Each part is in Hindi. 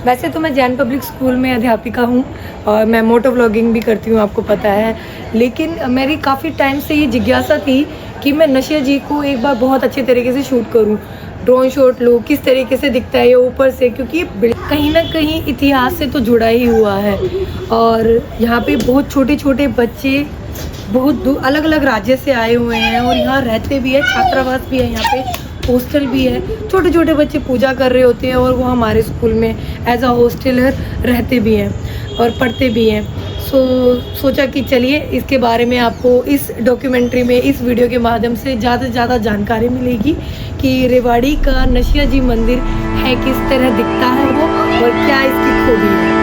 वैसे तो मैं जैन पब्लिक स्कूल में अध्यापिका हूँ और मैं मोटो व्लॉगिंग भी करती हूँ, आपको पता है। लेकिन मेरी काफ़ी टाइम से ये जिज्ञासा थी कि मैं नशिया जी को एक बार बहुत अच्छे तरीके से शूट करूँ, ड्रोन शॉट लूँ, किस तरीके से दिखता है ये ऊपर से, क्योंकि कहीं ना कहीं इतिहास से तो जुड़ा ही हुआ है। और यहाँ पे बहुत छोटे छोटे बच्चे बहुत अलग अलग राज्य से आए हुए हैं और यहाँ रहते भी है, छात्रावास भी है, यहाँ पे हॉस्टल भी है। छोटे छोटे बच्चे पूजा कर रहे होते हैं और वो हमारे स्कूल में एज अ हॉस्टलर रहते भी हैं और पढ़ते भी हैं। सोचा कि चलिए इसके बारे में आपको इस डॉक्यूमेंट्री में, इस वीडियो के माध्यम से ज़्यादा से ज़्यादा जानकारी मिलेगी कि रेवाड़ी का नशिया जी मंदिर है, किस तरह दिखता है वो और क्या इसकी खूबी है।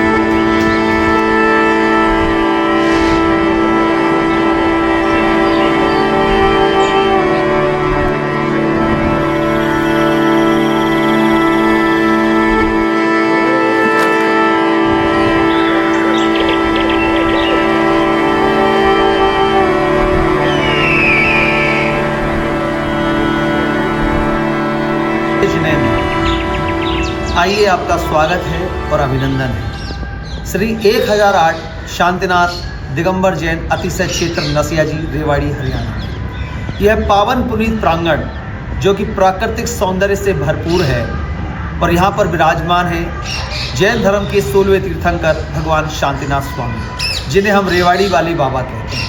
आइए, आपका स्वागत है और अभिनंदन है। श्री 1008 शांतिनाथ दिगंबर जैन अतिशय क्षेत्र नसिया जी, रेवाड़ी, हरियाणा। यह पावन पुनीत प्रांगण जो कि प्राकृतिक सौंदर्य से भरपूर है और यहाँ पर विराजमान है जैन धर्म के 16वें तीर्थंकर भगवान शांतिनाथ स्वामी, जिन्हें हम रेवाड़ी वाले बाबा कहते हैं।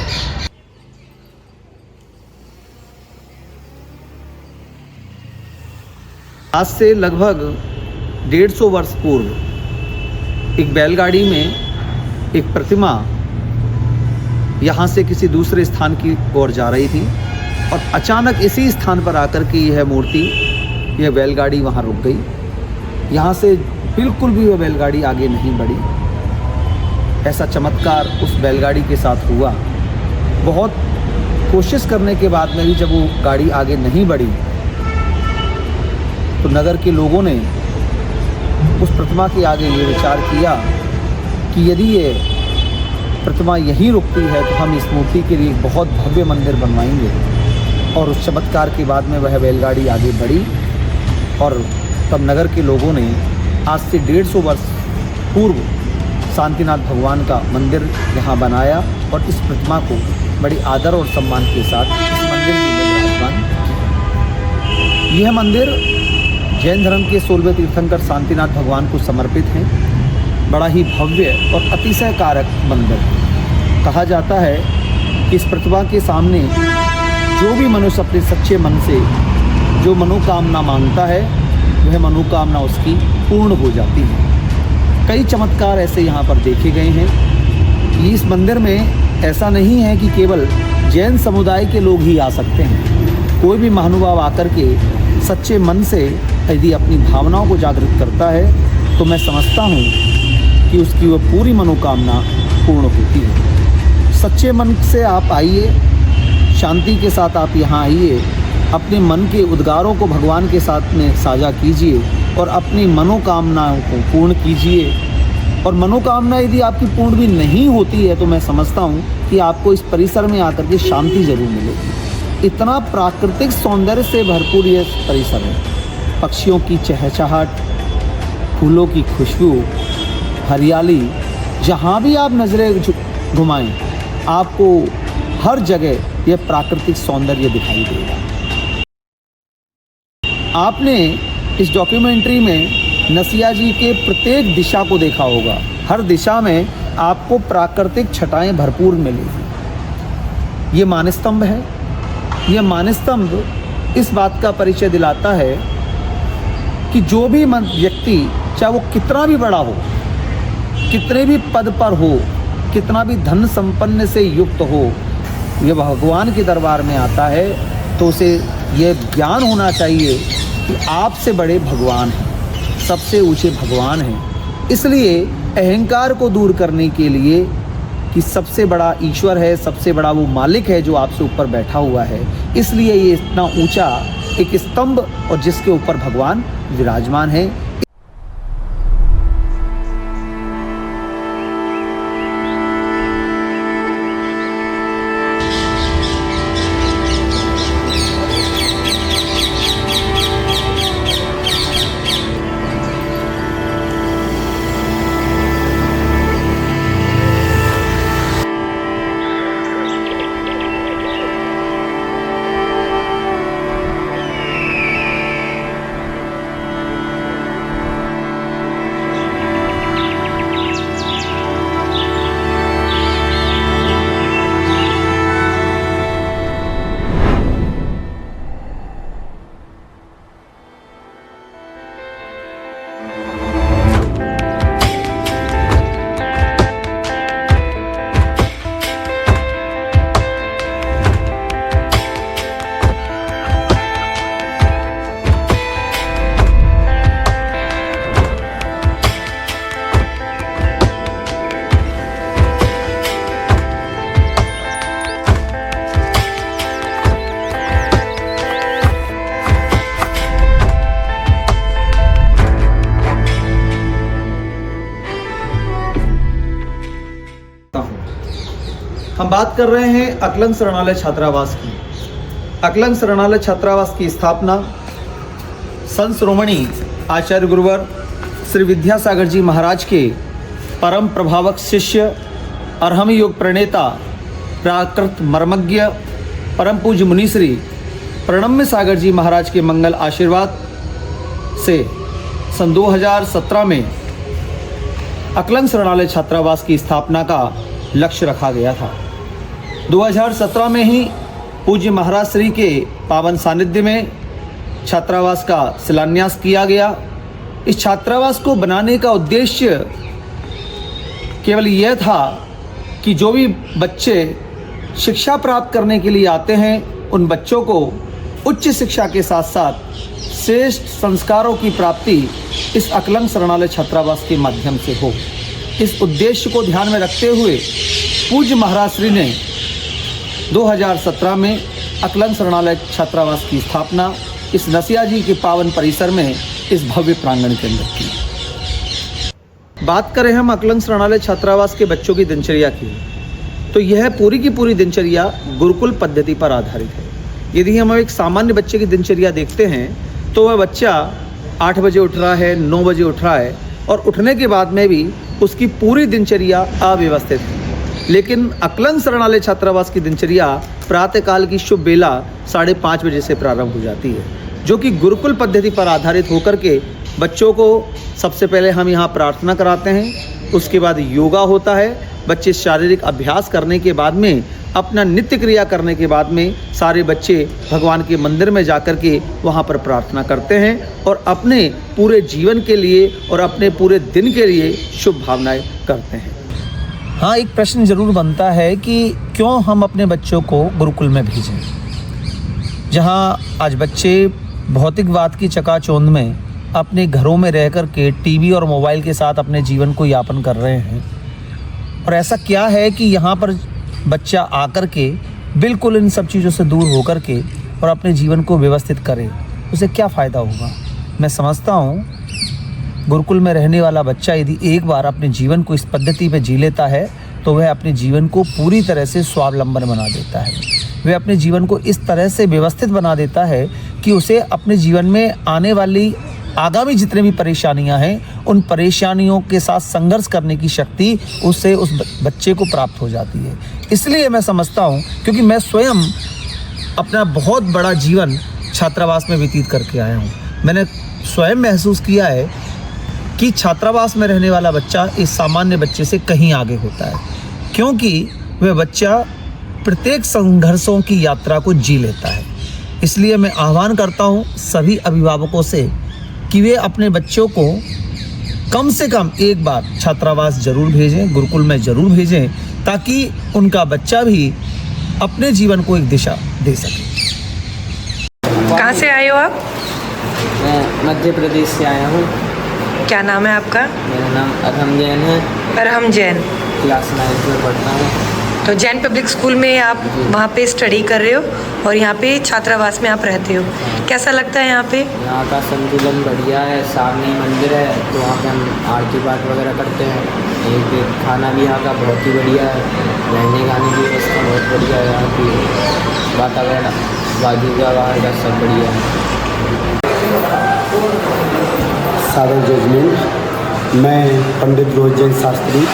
आज से लगभग 150 वर्ष पूर्व एक बैलगाड़ी में एक प्रतिमा यहाँ से किसी दूसरे स्थान की ओर जा रही थी और अचानक इसी स्थान पर आकर के यह मूर्ति, यह बैलगाड़ी वहाँ रुक गई। यहाँ से बिल्कुल भी वह बैलगाड़ी आगे नहीं बढ़ी। ऐसा चमत्कार उस बैलगाड़ी के साथ हुआ। बहुत कोशिश करने के बाद में भी जब वो गाड़ी आगे नहीं बढ़ी तो नगर के लोगों ने उस प्रतिमा के आगे ये विचार किया कि यदि ये प्रतिमा यहीं रुकती है तो हम इस मूर्ति के लिए एक बहुत भव्य मंदिर बनवाएंगे। और उस चमत्कार के बाद में वह बैलगाड़ी आगे बढ़ी और तब नगर के लोगों ने आज से 150 वर्ष पूर्व शांतिनाथ भगवान का मंदिर यहाँ बनाया और इस प्रतिमा को बड़ी आदर और सम्मान के साथ इस मंदिर में विराजमान किया। यह मंदिर जैन धर्म के 16वें तीर्थंकर शांतिनाथ भगवान को समर्पित है। बड़ा ही भव्य और अतिशय कारक मंदिर। कहा जाता है कि इस प्रतिमा के सामने जो भी मनुष्य अपने सच्चे मन से जो मनोकामना मांगता है वह मनोकामना उसकी पूर्ण हो जाती है। कई चमत्कार ऐसे यहाँ पर देखे गए हैं। इस मंदिर में ऐसा नहीं है कि केवल जैन समुदाय के लोग ही आ सकते हैं। कोई भी महानुभाव आकर के सच्चे मन से यदि अपनी भावनाओं को जागृत करता है तो मैं समझता हूँ कि उसकी वह पूरी मनोकामना पूर्ण होती है। सच्चे मन से आप आइए, शांति के साथ आप यहाँ आइए, अपने मन के उद्गारों को भगवान के साथ में साझा कीजिए और अपनी मनोकामनाओं को पूर्ण कीजिए। और मनोकामना यदि आपकी पूर्ण भी नहीं होती है तो मैं समझता हूँ कि आपको इस परिसर में आकर के शांति जरूर मिलेगी। इतना प्राकृतिक सौंदर्य से भरपूर ये परिसर है। पक्षियों की चहचहाट, फूलों की खुशबू, हरियाली, जहाँ भी आप नज़रें घुमाएं आपको हर जगह यह प्राकृतिक सौंदर्य दिखाई देगा। आपने इस डॉक्यूमेंट्री में नसिया जी के प्रत्येक दिशा को देखा होगा। हर दिशा में आपको प्राकृतिक छटाएं भरपूर मिलेगी। ये मानस्तंभ है। यह मानस्तंभ इस बात का परिचय दिलाता है कि जो भी व्यक्ति, चाहे वो कितना भी बड़ा हो, कितने भी पद पर हो, कितना भी धन संपन्न से युक्त हो, यह भगवान के दरबार में आता है तो उसे यह ज्ञान होना चाहिए कि आपसे बड़े भगवान हैं, सबसे ऊंचे भगवान हैं। इसलिए अहंकार को दूर करने के लिए कि सबसे बड़ा ईश्वर है, सबसे बड़ा वो मालिक है जो आपसे ऊपर बैठा हुआ है, इसलिए ये इतना ऊंचा एक स्तंभ और जिसके ऊपर भगवान विराजमान है। हम बात कर रहे हैं अकलंग शरणालय छात्रावास की। अकलंग शरणालय छात्रावास की स्थापना संत श्रोमणी आचार्य गुरुवर श्री विद्यासागर जी महाराज के परम प्रभावक शिष्य अरहम योग प्रणेता प्राकृत मर्मज्ञ परम पूज्य मुनिश्री प्रणम्य सागर जी महाराज के मंगल आशीर्वाद से सन 2017 में अकलंग शरणालय छात्रावास की स्थापना का लक्ष्य रखा गया था। 2017 में ही पूज्य महाराज श्री के पावन सानिध्य में छात्रावास का शिलान्यास किया गया। इस छात्रावास को बनाने का उद्देश्य केवल यह था कि जो भी बच्चे शिक्षा प्राप्त करने के लिए आते हैं उन बच्चों को उच्च शिक्षा के साथ साथ श्रेष्ठ संस्कारों की प्राप्ति इस अकलंग शरणालय छात्रावास के माध्यम से हो। इस उद्देश्य को ध्यान में रखते हुए पूज्य महाराज श्री ने 2017 में अकलंग शरणालय छात्रावास की स्थापना इस नसिया जी के पावन परिसर में इस भव्य प्रांगण के अंदर की। बात करें हम अकलंग शरणालय छात्रावास के बच्चों की दिनचर्या की, तो यह पूरी की पूरी दिनचर्या गुरुकुल पद्धति पर आधारित है। यदि हम एक सामान्य बच्चे की दिनचर्या देखते हैं तो वह बच्चा 8 बजे उठ रहा है, 9 बजे उठ रहा है और उठने के बाद में भी उसकी पूरी दिनचर्या अव्यवस्थित है। लेकिन अकलंग शरणालय छात्रावास की दिनचर्या प्रातःकाल की शुभ बेला 5:30 बजे से प्रारंभ हो जाती है, जो कि गुरुकुल पद्धति पर आधारित होकर के बच्चों को सबसे पहले हम यहाँ प्रार्थना कराते हैं, उसके बाद योगा होता है। बच्चे शारीरिक अभ्यास करने के बाद में अपना नित्य क्रिया करने के बाद में सारे बच्चे भगवान के मंदिर में जाकर के वहाँ पर प्रार्थना करते हैं और अपने पूरे जीवन के लिए और अपने पूरे दिन के लिए शुभ भावनाएं करते हैं। हाँ, एक प्रश्न जरूर बनता है कि क्यों हम अपने बच्चों को गुरुकुल में भेजें, जहाँ आज बच्चे भौतिकवाद की चकाचौंध में अपने घरों में रह कर के टीवी और मोबाइल के साथ अपने जीवन को यापन कर रहे हैं। और ऐसा क्या है कि यहाँ पर बच्चा आकर के बिल्कुल इन सब चीज़ों से दूर होकर के और अपने जीवन को व्यवस्थित करे, उसे क्या फ़ायदा होगा। मैं समझता हूँ गुरुकुल में रहने वाला बच्चा यदि एक बार अपने जीवन को इस पद्धति पे जी लेता है तो वह अपने जीवन को पूरी तरह से स्वावलंबन बना देता है। वह अपने जीवन को इस तरह से व्यवस्थित बना देता है कि उसे अपने जीवन में आने वाली आगामी जितने भी परेशानियां हैं उन परेशानियों के साथ संघर्ष करने की शक्ति उससे उस बच्चे को प्राप्त हो जाती है। इसलिए मैं समझता हूं, क्योंकि मैं स्वयं अपना बहुत बड़ा जीवन छात्रावास में व्यतीत करके आया हूं, मैंने स्वयं महसूस किया है कि छात्रावास में रहने वाला बच्चा इस सामान्य बच्चे से कहीं आगे होता है, क्योंकि वह बच्चा प्रत्येक संघर्षों की यात्रा को जी लेता है। इसलिए मैं आह्वान करता हूं सभी अभिभावकों से कि वे अपने बच्चों को कम से कम एक बार छात्रावास जरूर भेजें, गुरुकुल में जरूर भेजें, ताकि उनका बच्चा भी अपने जीवन को एक दिशा दे सके। कहाँ से आए हो आप? मैं मध्य प्रदेश से आया हूँ। क्या नाम है आपका? मेरा नाम अरहम जैन है। अरहम जैन। क्लास 9 में पढ़ता हूँ। तो जैन पब्लिक स्कूल में आप वहाँ पे स्टडी कर रहे हो और यहाँ पे छात्रावास में आप रहते हो, कैसा लगता है यहाँ पे? यहाँ का संतुलन बढ़िया है, सामने मंदिर है तो वहाँ पे हम आरती पाठ वगैरह करते हैं। एक खाना भी यहाँ का बहुत ही बढ़िया है, रहने खाने की व्यवस्था बहुत बढ़िया है, यहाँ की वातावरण बाकी का बाहर का सब बढ़िया है। सादर जजमेंट। मैं पंडित रोहित जैन शास्त्री,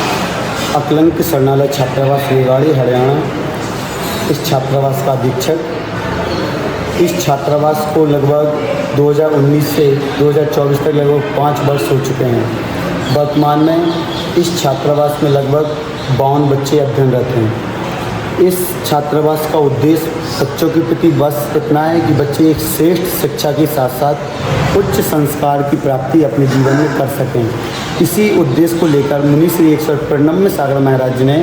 अकलंग शरणालय छात्रावास रेवाड़ी हरियाणा, इस छात्रावास का अधीक्षक। इस छात्रावास को लगभग 2019 से 2024 तक लगभग 5 वर्ष हो चुके हैं। वर्तमान में इस छात्रावास में लगभग 52 बच्चे अध्ययनरत हैं। इस छात्रावास का उद्देश्य बच्चों के प्रति बस इतना है कि बच्चे एक श्रेष्ठ शिक्षा के साथ साथ उच्च संस्कार की प्राप्ति अपने जीवन में कर सकें। इसी उद्देश्य को लेकर मुनि श्री 199 सागर महाराज जी ने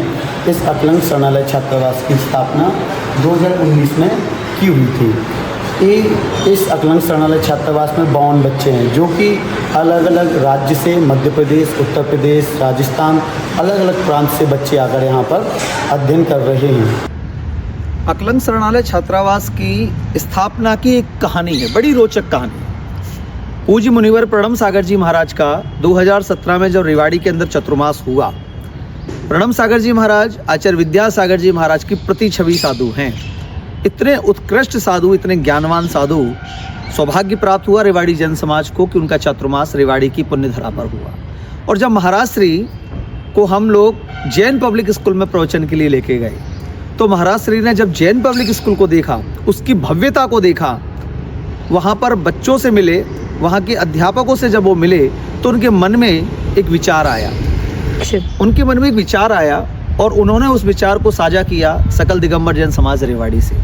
इस अकलंग शरणालय छात्रावास की स्थापना 2019 में की हुई थी। इस अकलंग शरणालय छात्रावास में 52 बच्चे हैं, जो कि अलग अलग राज्य से, मध्य प्रदेश, उत्तर प्रदेश, राजस्थान, अलग अलग प्रांत से बच्चे आकर यहाँ पर अध्ययन कर रहे हैं। अकलंग शरणालय छात्रावास की स्थापना की एक कहानी है, बड़ी रोचक कहानी। पूज्य मुनिवर प्रणम सागर जी महाराज का 2017 में जब रेवाड़ी के अंदर चतुर्मास हुआ प्रणम सागर जी महाराज आचार्य विद्यासागर जी महाराज की प्रति छवि साधु हैं। इतने उत्कृष्ट साधु, इतने ज्ञानवान साधु, सौभाग्य प्राप्त हुआ रेवाड़ी जैन समाज को कि उनका चातुर्मास रेवाड़ी की पुण्यधरा पर हुआ। और जब महाराज श्री को हम लोग जैन पब्लिक स्कूल में प्रवचन के लिए लेके गए, तो महाराज श्री ने जब जैन पब्लिक स्कूल को देखा, उसकी भव्यता को देखा, वहाँ पर बच्चों से मिले, वहाँ के अध्यापकों से जब वो मिले, तो उनके मन में एक विचार आया। उनके मन में एक विचार आया और उन्होंने उस विचार को साझा किया सकल दिगंबर जैन समाज रेवाड़ी से।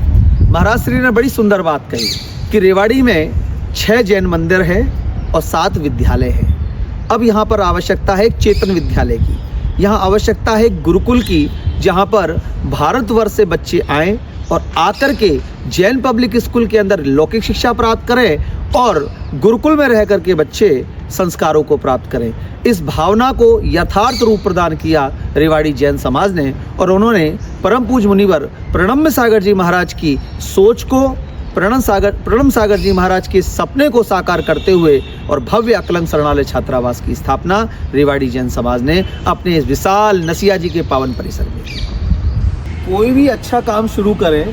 महाराज श्री ने बड़ी सुंदर बात कही कि रेवाड़ी में 6 जैन मंदिर है और 7 विद्यालय है। अब यहाँ पर आवश्यकता है एक चेतन विद्यालय की, यहाँ आवश्यकता है एक गुरुकुल की, जहाँ पर भारतवर्ष से बच्चे आएँ और आकर के जैन पब्लिक स्कूल के अंदर लौकिक शिक्षा प्राप्त करें और गुरुकुल में रह करके बच्चे संस्कारों को प्राप्त करें। इस भावना को यथार्थ रूप प्रदान किया रेवाड़ी जैन समाज ने और उन्होंने परम पूज्य मुनिवर प्रणम सागर जी महाराज की सोच को, प्रणम सागर जी महाराज के सपने को साकार करते हुए और भव्य अकलंक शरणालय छात्रावास की स्थापना रेवाड़ी जैन समाज ने अपने इस विशाल नसिया जी के पावन परिसर में की। कोई भी अच्छा काम शुरू करे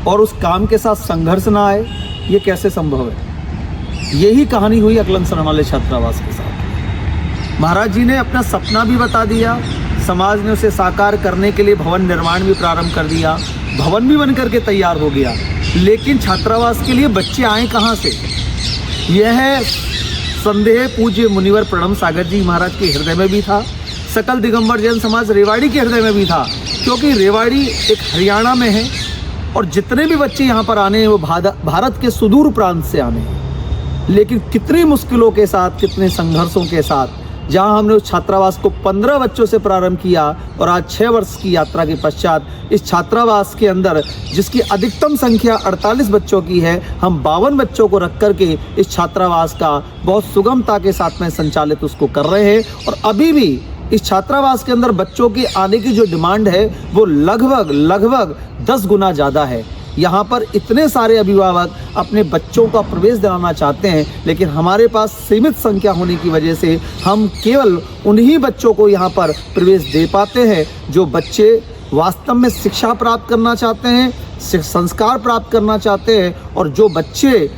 और उस काम के साथ संघर्ष ना आए, ये कैसे संभव है? यही कहानी हुई अकलंक शरणालय छात्रावास के साथ। महाराज जी ने अपना सपना भी बता दिया, समाज ने उसे साकार करने के लिए भवन निर्माण भी प्रारंभ कर दिया, भवन भी बन करके तैयार हो गया, लेकिन छात्रावास के लिए बच्चे आए कहाँ से? यह संदेह पूज्य मुनिवर प्रणम सागर जी महाराज के हृदय में भी था, सकल दिगंबर जैन समाज रेवाड़ी के हृदय में भी था, क्योंकि रेवाड़ी एक हरियाणा में है और जितने भी बच्चे यहाँ पर आने हैं वो भारत के सुदूर प्रांत से आने हैं। लेकिन कितनी मुश्किलों के साथ, कितने संघर्षों के साथ, जहाँ हमने उस छात्रावास को 15 बच्चों से प्रारंभ किया और आज 6 वर्ष की यात्रा के पश्चात इस छात्रावास के अंदर, जिसकी अधिकतम संख्या 48 बच्चों की है, हम 52 बच्चों को रख करके इस छात्रावास का बहुत सुगमता के साथ में संचालित उसको कर रहे हैं। और अभी भी इस छात्रावास के अंदर बच्चों के आने की जो डिमांड है वो लगभग 10 गुना ज़्यादा है। यहाँ पर इतने सारे अभिभावक अपने बच्चों का प्रवेश दिलाना चाहते हैं, लेकिन हमारे पास सीमित संख्या होने की वजह से हम केवल उन्हीं बच्चों को यहाँ पर प्रवेश दे पाते हैं जो बच्चे वास्तव में शिक्षा प्राप्त करना चाहते हैं, संस्कार प्राप्त करना चाहते हैं, और जो बच्चे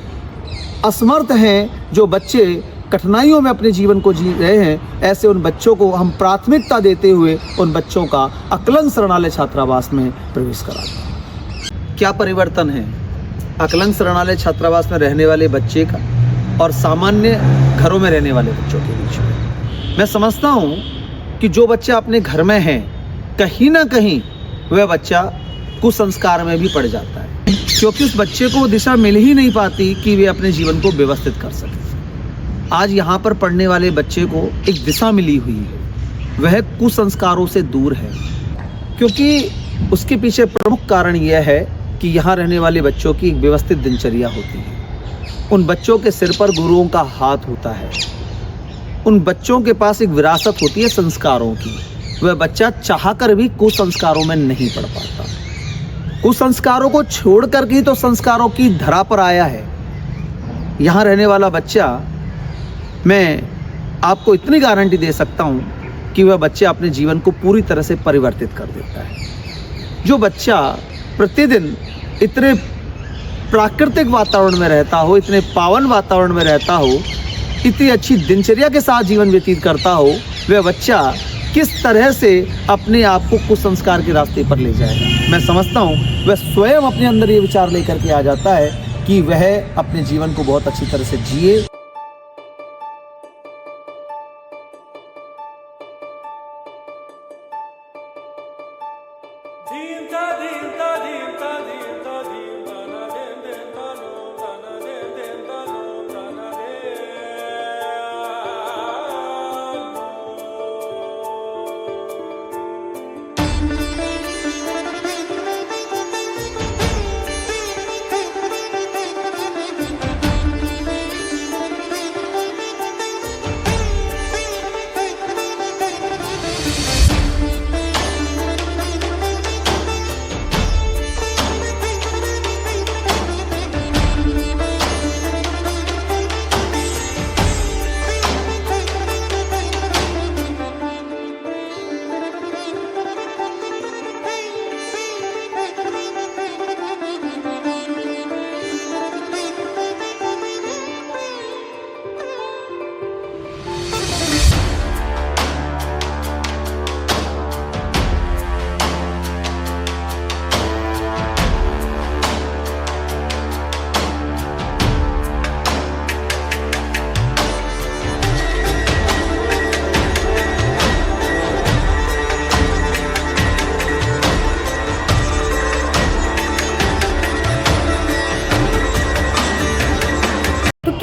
असमर्थ हैं, जो बच्चे कठिनाइयों में अपने जीवन को जी रहे हैं, ऐसे उन बच्चों को हम प्राथमिकता देते हुए उन बच्चों का अकलंक शरणालय छात्रावास में प्रवेश कराते हैं। क्या परिवर्तन है अकलंक शरणालय छात्रावास में रहने वाले बच्चे का और सामान्य घरों में रहने वाले बच्चों के बीच में? मैं समझता हूँ कि जो बच्चा अपने घर में है, कहीं ना कहीं वह बच्चा कुसंस्कार में भी पड़ जाता है, क्योंकि उस बच्चे को दिशा मिल ही नहीं पाती कि वे अपने जीवन को व्यवस्थित कर सके। आज यहाँ पर पढ़ने वाले बच्चे को एक दिशा मिली हुई है, वह कुसंस्कारों से दूर है, क्योंकि उसके पीछे प्रमुख कारण यह है कि यहाँ रहने वाले बच्चों की एक व्यवस्थित दिनचर्या होती है। उन बच्चों के सिर पर गुरुओं का हाथ होता है, उन बच्चों के पास एक विरासत होती है संस्कारों की। वह बच्चा चाहकर भी कुसंस्कारों में नहीं पड़ पाता। कुसंस्कारों को छोड़ कर ही तो संस्कारों की धरा पर आया है। यहाँ रहने वाला बच्चा, मैं आपको इतनी गारंटी दे सकता हूँ कि वह बच्चा अपने जीवन को पूरी तरह से परिवर्तित कर देता है। जो बच्चा प्रतिदिन इतने प्राकृतिक वातावरण में रहता हो, इतने पावन वातावरण में रहता हो, इतनी अच्छी दिनचर्या के साथ जीवन व्यतीत करता हो, वह बच्चा किस तरह से अपने आप को कुसंस्कार के रास्ते पर ले जाएगा? मैं समझता हूँ वह स्वयं अपने अंदर ये विचार लेकर के आ जाता है कि वह अपने जीवन को बहुत अच्छी तरह से जिए।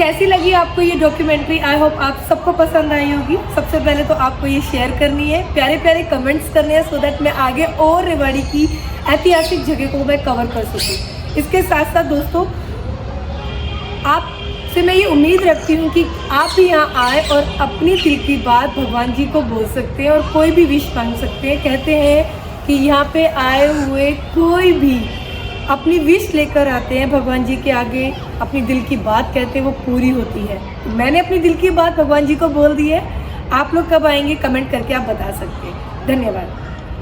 कैसी लगी आपको ये डॉक्यूमेंट्री? आई होप आप सबको पसंद आई होगी। सबसे पहले तो आपको ये शेयर करनी है, प्यारे प्यारे कमेंट्स करने हैं, सो दैट मैं आगे और रेवाड़ी की ऐतिहासिक जगह को मैं कवर कर सकूँ। इसके साथ साथ दोस्तों, आपसे मैं ये उम्मीद रखती हूँ कि आप भी यहाँ आए और अपनी दिल की बात भगवान जी को बोल सकते हैं और कोई भी विश मांग सकते हैं। कहते हैं कि यहाँ पे आए हुए कोई भी अपनी विश लेकर आते हैं भगवान जी के आगे, अपनी दिल की बात कहते हैं, वो पूरी होती है। तो मैंने अपनी दिल की बात भगवान जी को बोल दी है। आप लोग कब आएंगे कमेंट करके आप बता सकते हैं। धन्यवाद।